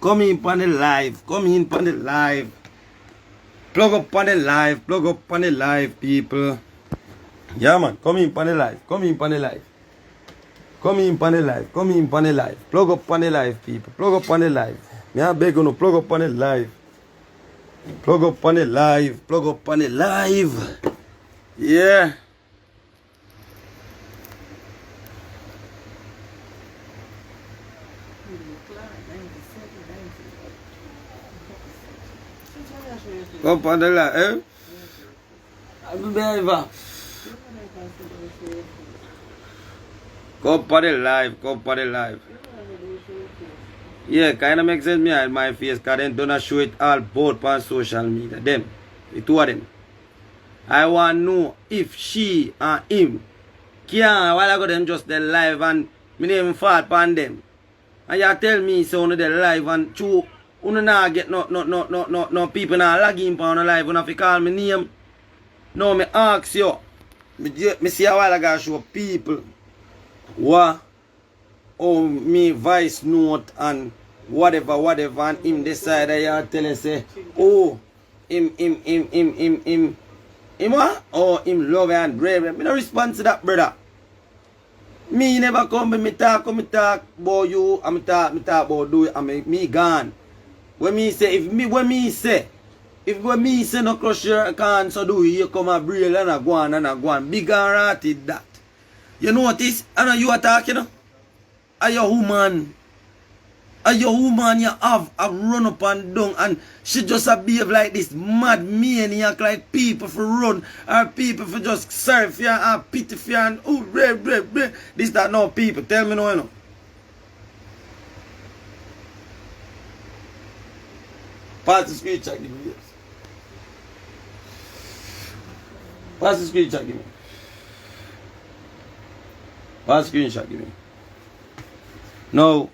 Come in on the live. Come in on the live. Plug up on the live. Plug up on the live, people. Yeah, man. Come in on the live. Come in on the live. Come in on the live. Come in on the live. Plug up on the live, people. Plug up on the live. Me I beg you to plug up on the live. Plug up on the live. Plug up on the live. Yeah. Go up on the live, eh? I'm behavior. Go up on the live, go up on the live. Yeah, kind of makes sense me hide my face because they don't show it all both on social media. Them, the two of them. I want to know if she and him can, while I got them just the live and me name fall upon them. And you tell me so on the live and two, you not get no people not logging on the live, you have to call me name. No, me ask you. Me see a while ago show people what me voice note and whatever and him decide I tell you say, oh, him what? Oh, him love and brave. Me no respond to that, brother. Me never come, me talk about you, and me talk about do it, and me gone. When me say no crush your can so do you come a braille and a go on. Big and ratted that. You notice? I know you attack, you know? Are you woman? Are you woman you have run up and down and she just a behave like this mad maniac like people for run or people for just serve for you and pity for you and oh brave. This that no people. Tell me no, you know. Pass the screenshot, give me. Pass the screenshot, give me. Pass the screenshot, give me. Now,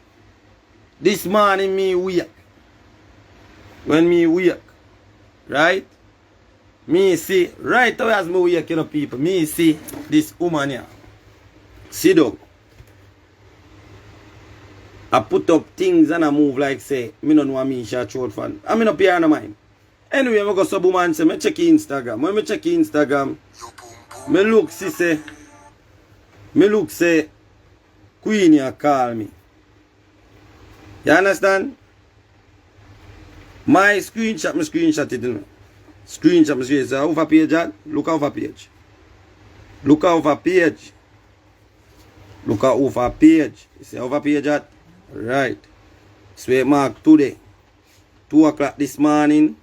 this morning me wake. When me wake, right? Me see, right away as me wake, you know, people, me see this woman here. Sit down. I put up things and I move like say, me don't know what me short fan. I mean up here in mind. Anyway, I go sub woman say, me check Instagram. When me check Instagram, me look say, Queenie call me. You understand? My screenshot, me screenshot it. You know? Screenshot, me screenshot. So, over page, that? Look over page. Look over page. Look over page. You see over page, that? Right. So, we mark today. 2 o'clock this morning.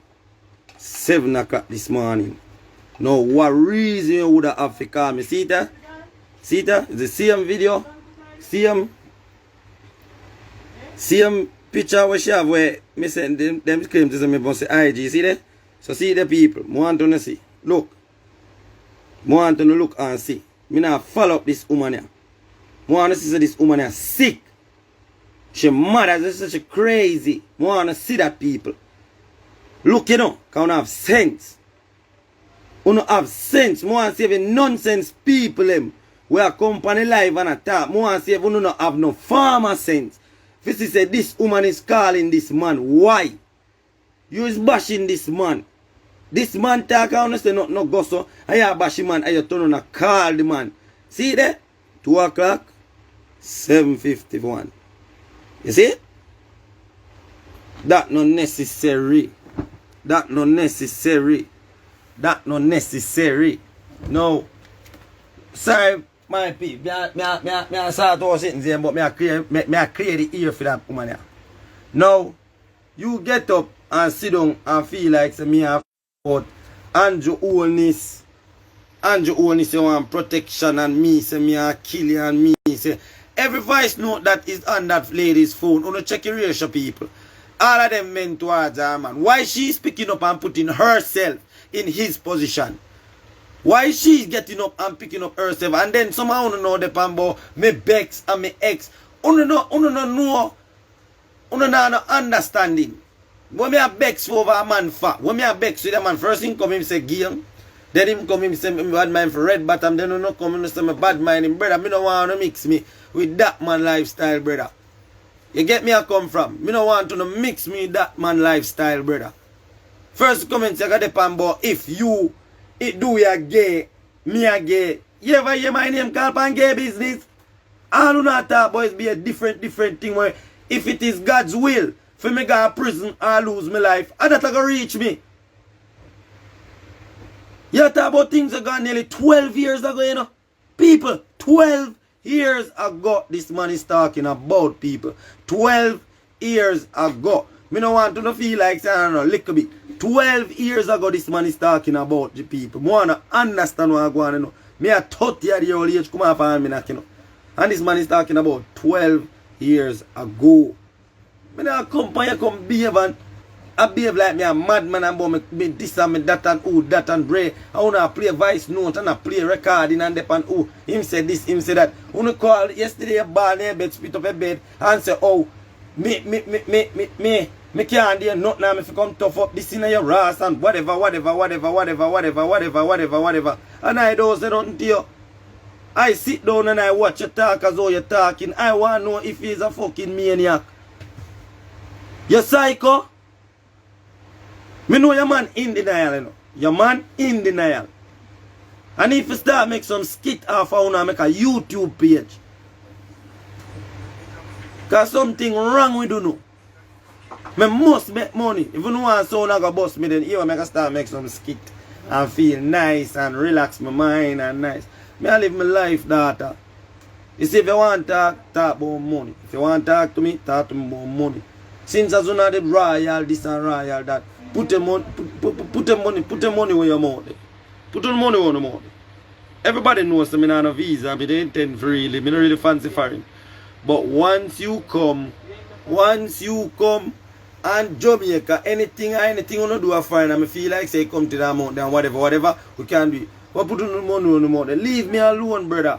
7 o'clock this morning. Now, what reason you would have to call me? See that? See that? It's the same video. Same picture where she have where me send them claim to me say IG. See that? So see the people. I want to see. Look. I want to look and see. Me now follow up this woman here. I want to see this woman here sick. She mad as such crazy. I want to see that people. Look, you know, can have sense. You don't have sense. I want to see the nonsense people them. We are company live and attack. I want to see if you don't have no farmer sense. If you say this woman is calling this man, why? You is bashing this man. This man talk and say no go so. I bash man, I turn on a call the man. See there? 2 o'clock, 7:51. You see? That not necessary. That not necessary. That not necessary. No. Sorry, my people. I saw those things there, but I clear the ear for that woman here. Now, you get up and sit down and feel like say me have about Andrew Oldness. Andrew Oldness you want protection and me say me a kill you and me say every voice note that is on that lady's phone. You know, check your ratio, people. All of them men towards her man. Why she's picking up and putting herself in his position? Why she's getting up and picking up herself? And then somehow you know the pambo, me Bex and me ex. You no understanding. When me a Bex over a man fat, when me a Bex with a man, first thing come him say game. Then him come him say me bad mind for red bottom. Then you no come and say me bad mind him, brother. Me no want to mix me with that man lifestyle, brother. You get me I come from? Me no want to no mix me with that man lifestyle, brother. First comment you got the pan, but if you do you gay, me a gay. You ever hear my name called pan gay business? I do not talk about it be a different thing where if it is God's will for me go to prison or lose my life, and that gonna reach me. You talk about things that got nearly 12 years ago, you know. People, 12 years ago, this man is talking about people. 12 years ago. Me no want to feel like saying, I don't know, little bit. 12 years ago, this man is talking about the people. I want to understand what I want to know. Me a 30-year-old age come up and me not, you know. And this man is talking about 12 years ago. Me not come behave and I behave like me a madman and about me this and me that and who, that and bray. I want to play voice note and I play recording and depend who. Him say this, him say that. I want to call yesterday a ball in bed, spit up a bed and say, oh, me can't do nothing now if you come tough up this in your ass and whatever. And I don't say nothing to you. I sit down and I watch you talk as though you're talking. I want to know if he's a fucking maniac. You psycho? Me know your man in denial, you know. Your man in denial. And if you start make some skit off, I want to make a YouTube page. Because something wrong with you know. Me must make money. If you don't want someone to go bust me, then you make a start make some skit and feel nice and relax my mind and nice. Me I live my life, daughter. You see, if you want to talk about money. If you want to talk to me about money. Since as soon as the royal this and royal that, put the money where your mouth. Put the money on the mouth. Everybody knows that I'm not on a visa, I don't intend for really, I don't really fancy foreign. But once you come and Jamaica, anything you want to do a foreign, I feel like say come to that mountain, whatever, we can do it. But put the money on the mouth. Leave me alone, brother.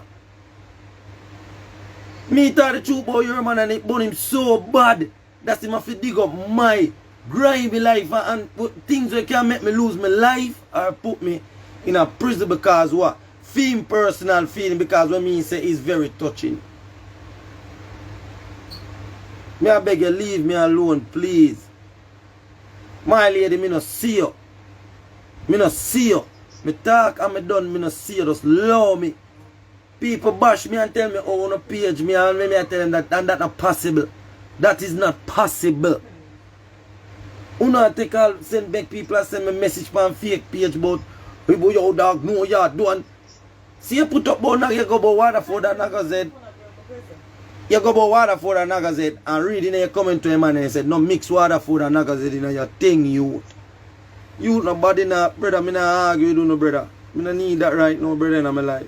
Me tell the truth about your man and it burn him so bad. That's him have to dig up my grimy life and things that can make me lose my life or put me in a prison because what? Feeling personal feeling because what me say is very touching. Me I beg you leave me alone please. My lady me no see you. Me no see you. Me talk and me done me no see you. Just love me. People bash me and tell me oh on a page me and me I tell them that and that not possible. That is not possible. Una take all send back people and send me message on fake page about your dog no you don't. See you put up about you go about Waterford and Nagazed. You go about Waterford and Nagazed and read in your comment to him and he said no mix Waterford and Nagazed in your thing you. You nobody now brother me not argue with you no brother. Me not need that right now brother in my life.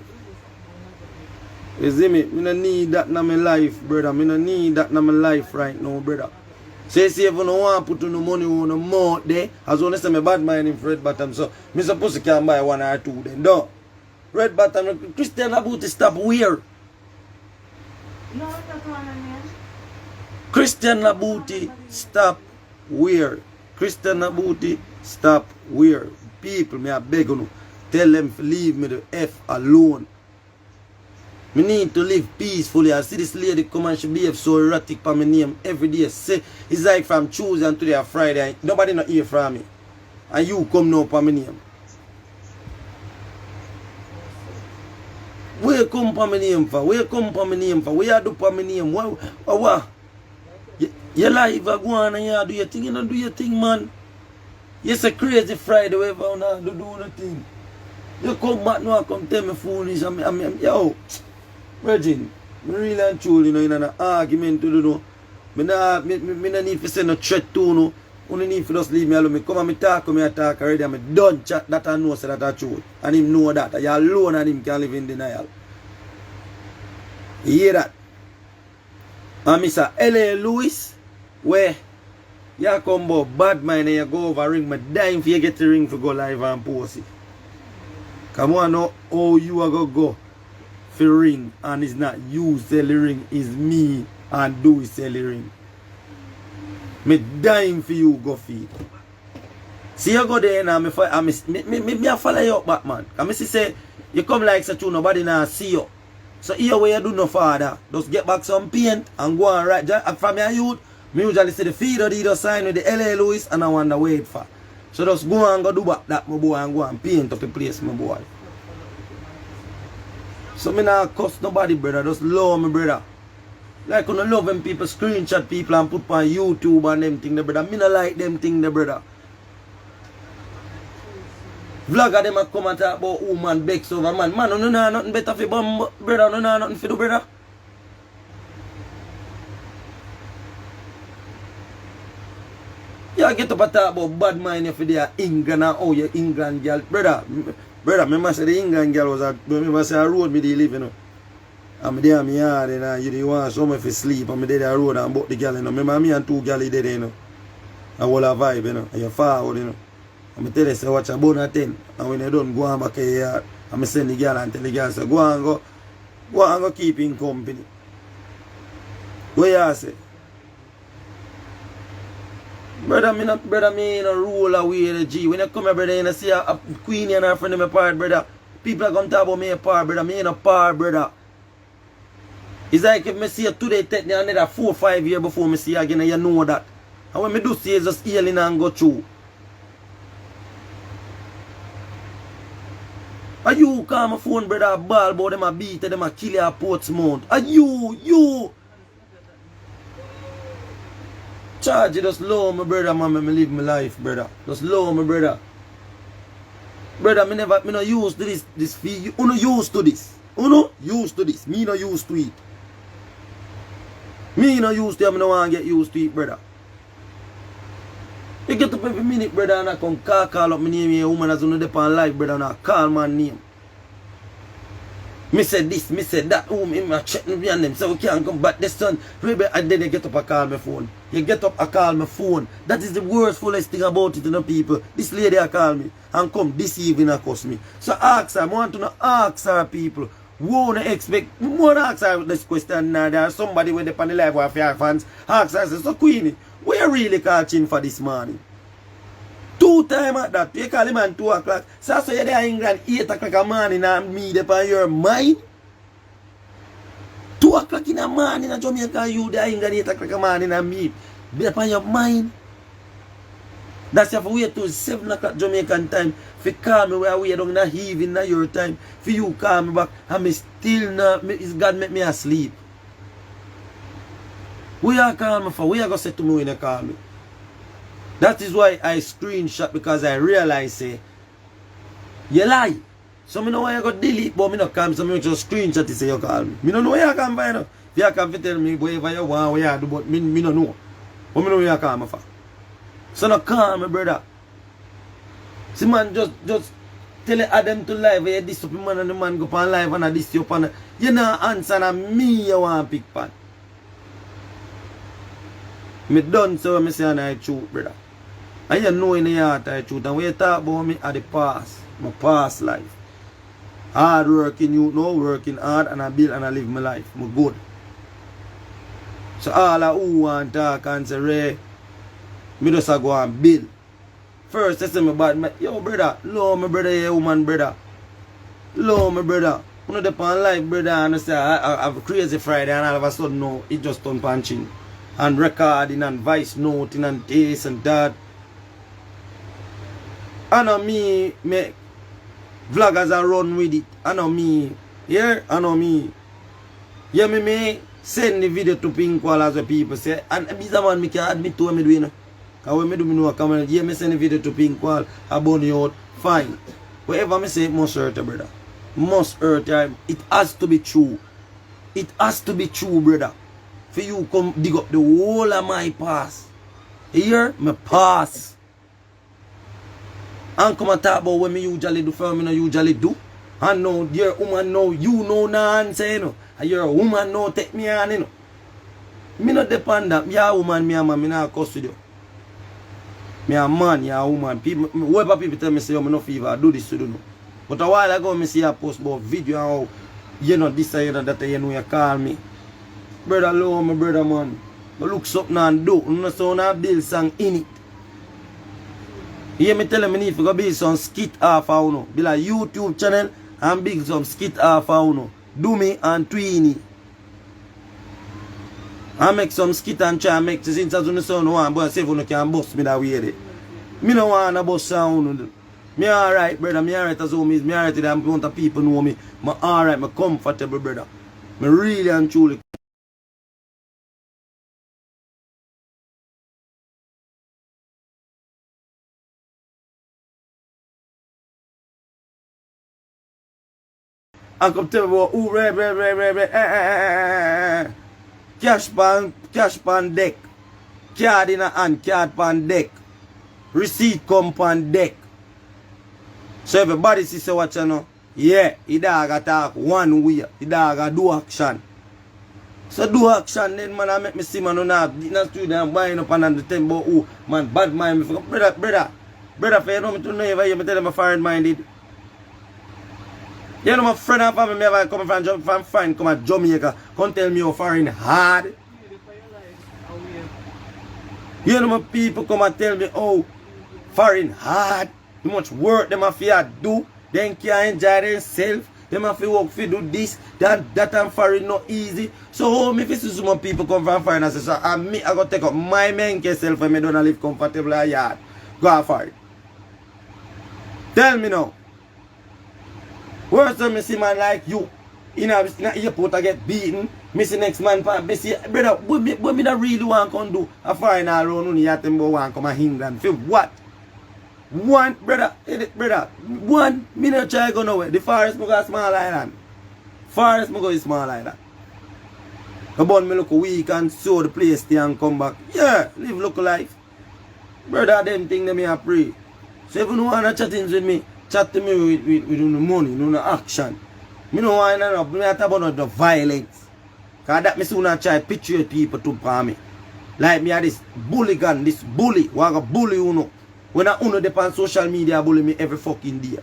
You see me? Me no need that in my life, brother. Me no need that in my life right now, brother. So you see if you don't want to put no money on the mouth there, as long as I'm a bad mind in red bottom, so me supposed to can buy one or two then. No. Red bottom, Christian about to stop weird. Christian Nabuti stop weird. Christian Nabuti stop weird. People, me I beg you, tell them to leave me the F alone. Me need to live peacefully. I see this lady come and she behave so erratic for my name every day. Say it's like from Tuesday and today or Friday. Nobody not hear from me. And you come now for my name. Where you come for my name for? Where you come for my name for? Where you do for my name? What? Your life go on and you do your thing. You don't do your thing, man. You say crazy Friday wherever you do the thing. You come back now and come tell me foolish. Yo. Regine, I really and truly, you know, in an argument to do, no. Me no need to send no threat to no. Only need to just leave me alone. Me come and me talk already and me done chat that I know so that I truth. And him know that. You alone and him can live in denial. You hear that? And Mr. L.A. Lewis, where you come about bad mind and you go over ring, me dying for you get the ring for go live and post it. Come on know how you are going to go. For ring and it's not you sell the ring, it's me and do sell the ring. Me dying for you go feed. See you go there now, me follow you up back, man. Cause me say, you come like such nobody now see you. So here where you do no father, just get back some paint and go and write. From your youth, me usually see the feeder either sign with the L.A. Lewis and I wonder wait for. So just go and go do back that, my boy, and go and paint up the place, my boy. So me not cuss nobody, brother. Just love me, brother. Like when I love when people screenshot people and put on YouTube and them thing, the brother. Me not like them thing, the brother. Vlogger them a come and talk about woman begs over man. Man, no know nothing better for bum, brother. No know nothing for do, brother. You get up and talk about bad mind if they are England and oh, you England girl. Brother, me must say the England girl was a, me must say a road me they live, you know. I'm there in my yard, you know, you didn't want some if you sleep, I'm there the road and bought the girl, you know. Remember me and 2 girls there, you know. And all a vibe, you know. And you forward, you know. I'm tell you, say, watch a bone at 10. And when you don't go on back here, I'm send the girl and tell the girl, say, go and go keep in company. What you say? Brother, me in a roll away the G. When you come here, brother, you see a Queenie and her friend in my part, brother. People are going to talk about me a part, brother. Me in a part, brother. It's like if I see you today, take me another 4 or 5 years before I see you again, and you know that. And when I do see you, just healing and go through. Are you call my phone, brother, ball about them a beat, them a kill you at Portsmouth? Are you? Charge you just low my brother, man, me live my life, brother. Just low my brother. Brother, me no used to this fee. You no used to this. You no used to this. Me no used to it. Me no used to it, I no want to get used to it, brother. You get up every minute, brother, and I come call up my name here, woman as you know depend life, brother, and I call my name. Me said this, me said that, me check me and them, so we can't come back this son. And then you get up and call my phone. You get up and call my phone. That is the worst, fullest thing about it, you know, people. This lady I call me and come this evening and cuss me. So ask her, I want to know, ask her, people. Won't expect, more ask her this question now. There are somebody with the panel live with your fans. Ask her, so Queenie, we really catching for this morning. 2 times at that. You call him at 2 o'clock. So you're there in England 8 o'clock in the morning and me there on your mind. 2 o'clock in the morning in Jamaica, you there in England 8 o'clock in the morning and me there on your mind. That's you have to wait till 7 o'clock Jamaican time. If you call me where we don't not even in your time. For you call me back and me still not, it's God make me asleep. What you call me for? What you going to say to me when you call me? That is why I screenshot, because I realize say you lie. So I know why you go delete, but I don't come, so I just screenshot to say you call me. I don't know where you come by now. If you come to tell me whatever you want, what you do, but I don't know. But I know where you call me for. So no call me, brother. See man, just tell Adam to live where you this up man and the man go on live and this you upon. You know answer and me you want to pick pan. Me done so I say and I truth, brother. And you know in the heart I truth. And when you talk about me at the past, my past life. Hard working you know, working hard and I build and I live my life. My good. So all of who want to talk and say, Ray, me just go and build. First I say me bad, yo brother, love my brother, yeah, woman brother. Love my brother. You know the pan life, brother, and I say I have a crazy Friday and all of a sudden no, it just done punching. And recording and voice noting and this and that. I know me vloggers are run with it. I know me. Yeah, I know me. Yeah, me send the video to Pinkwall as the people say. And this man me can admit to what me doing. Because when me do me know a comment, yeah, me send the video to Pinkwall, I burn you out, fine. Whatever me say, it must hurt you, brother. Must hurt you. It has to be true. It has to be true, brother. For you come dig up the whole of my past. You hear? My past. And come and talk about what me usually do for me no usually do. And now you're a woman now, you know no answer, you know. And you're a woman now, take me on, you know. Me not depend that. Me a woman, me a man, me not cuss with you. Me a man, you a woman. People, whoever people tell me say, oh, me no fever, I do this to do no. But a while ago, me see a post about video and how, you know, this and you know, that you know, you call me. Brother, love my brother, man. But look something and do. You know, so I build song in it. hear me tell me need to go build some skit off of uno. Build a YouTube channel and build some skit off of uno. Do me and Queenie. I make some skit and try and make since as you son one but see if you can bust me that way there. Me no want to bust sound. Me alright, brother. Me alright as home is. Me alright that amount of people know me. Me alright, me comfortable, brother. Me really and truly. And come tell me about who cash pan deck. Card in a hand, card pan deck. Receipt come pan deck. So everybody see say what you know. Yeah, the dog attack one way. The dog a do action. So do action then man I make me see man on have not to them buying up and the thing about who man bad mind me. Brother for you know me to know if you tell them a foreign minded. You know my friend and family ever come from friend come at Jamaica, come tell me you're foreign hard. You know my people come and tell me oh foreign hard. How much work them have to do, then can't enjoy themselves. Them have to work for do this, that and foreign not easy. So me if see some people come from foreign and say so and me I go take up my main self and me don't live comfortable at yard. Go foreign. Tell me now. Worse than me see man like you in a airport I get beaten. Me see next man me see brother what me that really want to do a foreign around on the them want come to England. For what? One brother, one me not try go nowhere. The forest me go a small island. Forest me go a small island. Come on me look weak and show the place there and come back. Yeah, live local life. Brother them thing them me a pray. So if you don't want to chat things with me, chat to me with the money, no action. Me no want to me talk about the violence. Cause that me soon try picture people to palm me. Like me a this bulligan, this bully, who a bully you know. When I uno depend social media bully me every fucking day.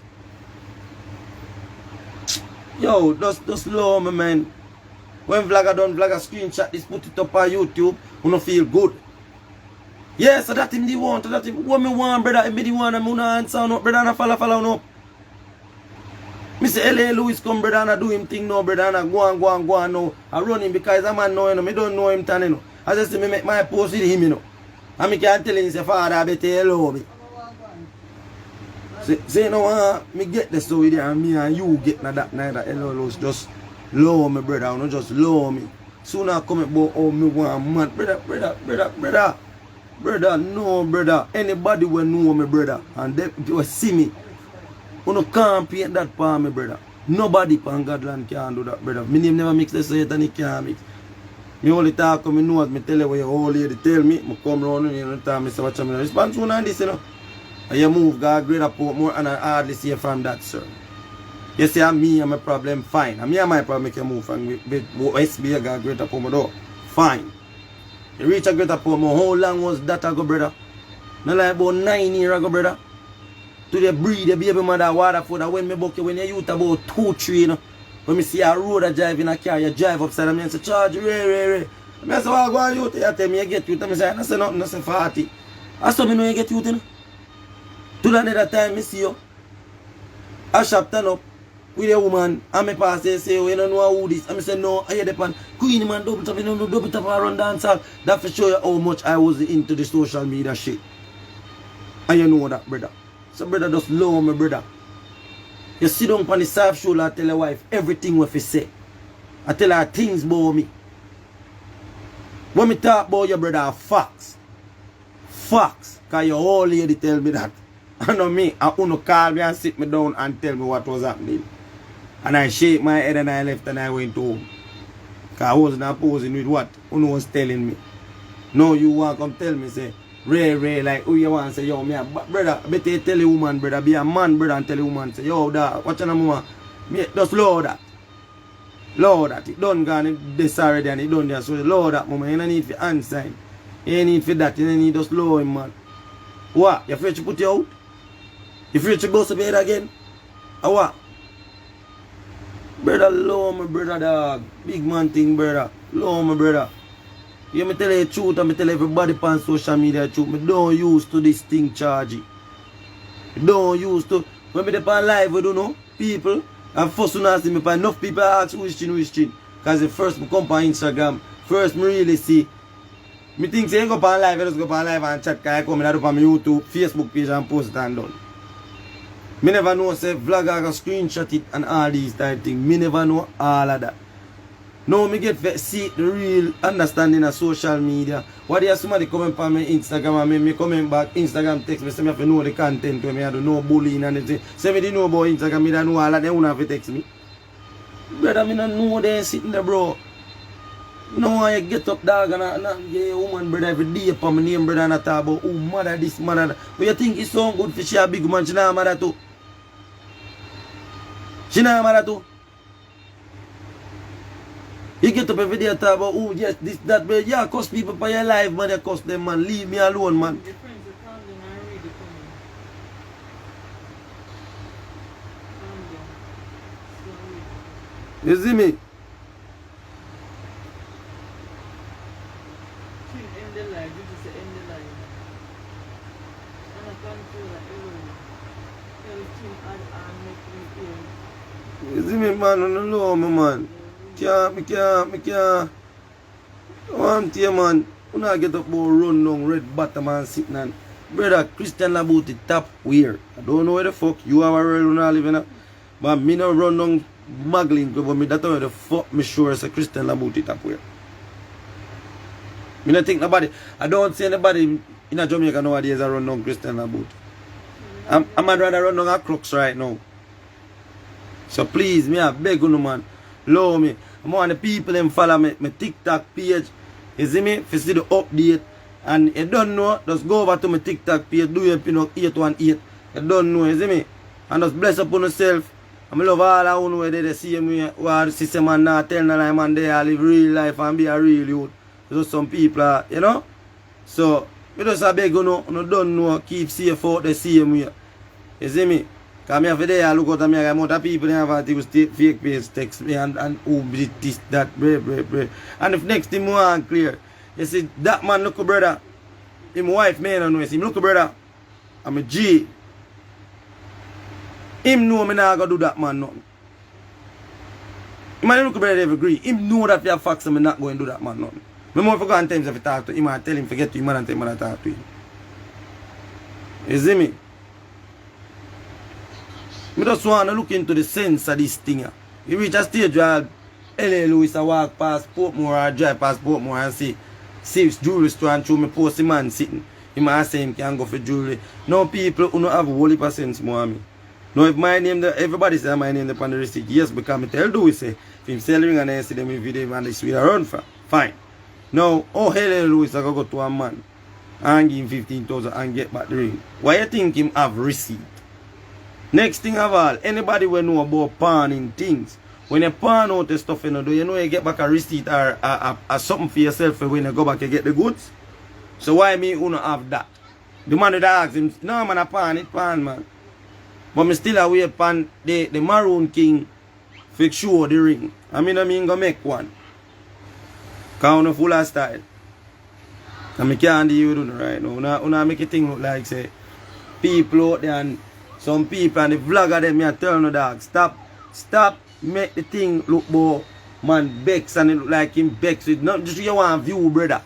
Yo, just low me man. When vlogger done vlogger screenshot this, put it up on YouTube, uno feel good. Yeah, so that him the want, that him what me want, brother, him be the one and me una answer no, brother, and follow no. Me say L.A. Lewis come brother and I do him thing no, brother, and I go on now. I run him because I'm man know, you know, me don't know him tan, you know. I just say me make my post with him, you know. And me can't tell him say father I better hello me. Say you know me get the story there and me and you get na that neither hello just low me brother, no just low me. Soon I come about oh me want man brother no brother. Anybody will know me brother and they will see me. You no can't paint that for me brother. Nobody pan Godland can do that brother. Me name never mix the set and he can't mix. Me only talk me know as me tell you what your old lady tell me. Me come round and you tell me say what you respond to on this you know. And you move God great up more and I hardly see from that sir. You say I'm me and my problem fine. And me and my problem make you move from SB God great up my door. Fine. You reach a great up how long was that ago brother? Not like about 9 years ago brother. To the breed the baby mother water for that when me book you when you youth about 2-3 you know. When me see a road a drive in a car, you drive upside and me say charge ray. I say well go on youth, you tell me you get youth and me say I say nothing, I say 40. I saw me know you get youth you know. To the other time I see you. I shop turn up with a woman and me pass say you don't know who this. And I say no, I hear the pan Queenie man double tap, you know double tap around dance hall. That for show you how much I was into the social media shit. And you know that brother. So brother just love me brother. You sit down on the soft shoulder and tell your wife everything what you say. I tell her things about me. When me talk about your brother are facts. Facts. Because your old lady tell me that. I know me, I want to call me and sit me down and tell me what was happening. And I shake my head and I left and I went home. Because I wasn't opposing with what Uno was telling me. No, you want to come tell me, say, Ray, like, who you want to say, yo, me, brother, I better tell a woman, brother, be a man, brother, and tell a woman, say, yo, dad, watch on a woman. Me, just load that. Load that. It done gone this already and it done there. So load that, mama. You don't need for answer. You don't need for that. You don't need just load him, man. What? You afraid to put you out? You afraid to go to bed again? Or what? Brother, low my brother, dog. Big man thing, brother. Low my brother. You me tell you the truth and me tell everybody on social media the truth. Me don't used to this thing charge it. Don't used to. When me dey on live, we don't know people. And first when I see me, enough people ask who is chin. Because the first me come on Instagram, first me really see. Me think say I go on live, I just go on live and chat. Because I come and do on my YouTube, Facebook page and post it and done. Me never know say vlogger go screenshot it and all these type things. Me never know all of that. Now me get see the real understanding of social media. What if somebody comment on my Instagram and me comment back, Instagram text me say me have to know the content when me have to know bullying and everything. Say me didn't know about Instagram, me don't know all of them have to text me. Brother, me don't know they sitting there, bro. No one you get up dog and get a woman brother every day upon my name brother and I talk about oh mother this mother that. But you think it's so good for she a big man, she not mother too. She not mother too. You get up every day and talk about, oh yes, this, that, but yeah, cost people for your life, man, you cost them, man. Leave me alone, man. You see me? You see me, man, on the low, man. Me can't. One thing, man. You not get up about run down red bottom and sitting and brother, Christian about the top weird. I don't know where the fuck you have a real not living up. But me no run down muggling club, but me that's where the fuck me sure as a Christian about the top weird. Me not think nobody. I don't see anybody in a Jamaica nowadays a run down Christian about. I'm rather run down a crooks right now. So please, me I beg you, man. Love me. I want the people them follow me, my TikTok page. You see me? If you see the update and you don't know, just go over to my TikTok page, do your pin up 818. You don't know, you see me? And just bless upon yourself. I love all of you where they see me, where the system man not tell no lie man, they all live real life and be a real youth. Just some people, you know? So, I just beg you, you don't know, keep safe out the same way. You see me? Because I have to look out at me, I got other people have to use fake page text me and oh, this, that, brave. And if next thing more unclear, you see, that man look brother, him wife, man, I know, him look brother, I'm a G. Him know me not gonna do that man nothing. Him look brother, they agree. Him know that if you have facts, I'm not going to do that man nothing. Me more forgot times if I talk to him, I tell him forget to him and tell him I talk to him. You see me? I just want to look into the sense of this thing. You reach a stage where L.A. Lewis a walk past Portmore or drive past Portmore and see jewelry store and through me post the man sitting. He might say him can go for jewelry. No people who don't have a whole heap of sense more me. Now if my name, everybody say my name upon the receipt, yes, because I tell Dowey say, if him sell ring and I see them in video and this will run for, fine. Now, oh L.A. Lewis I go to a man and give him 15,000 and get back the ring. Why you think him have receipt? Next thing of all, anybody will know about pawning things. When you pawn out the stuff, do you know you get back a receipt or something for yourself when you go back and get the goods? So why me who not have that? The man that asked him, no man, I pawn man. But me still away pan the Maroon King for sure the ring. I mean go make one. Cause I'm full of style. And I can't deal with it right now. Una make it thing look like say people out there and some people and the vlogger them me tell no dog. Stop make the thing look more man Bex and it look like him Bex with not just you want view brother.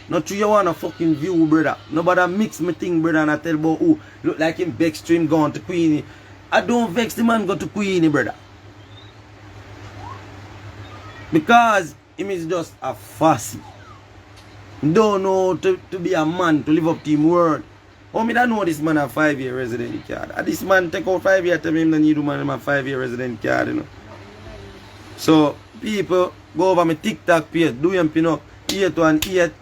Not you want a fucking view brother. Nobody mix me thing brother and I tell about who look like him Bex stream gone to Queenie. I don't vex the man go to Queenie brother. Because him is just a fussy. Don't know to be a man to live up to him word. Oh, me don't know this man a 5-year resident card. And this man take out 5 years to me, him don't need to man a 5-year resident card, you know. So, people go over my TikTok page, do him pin up 818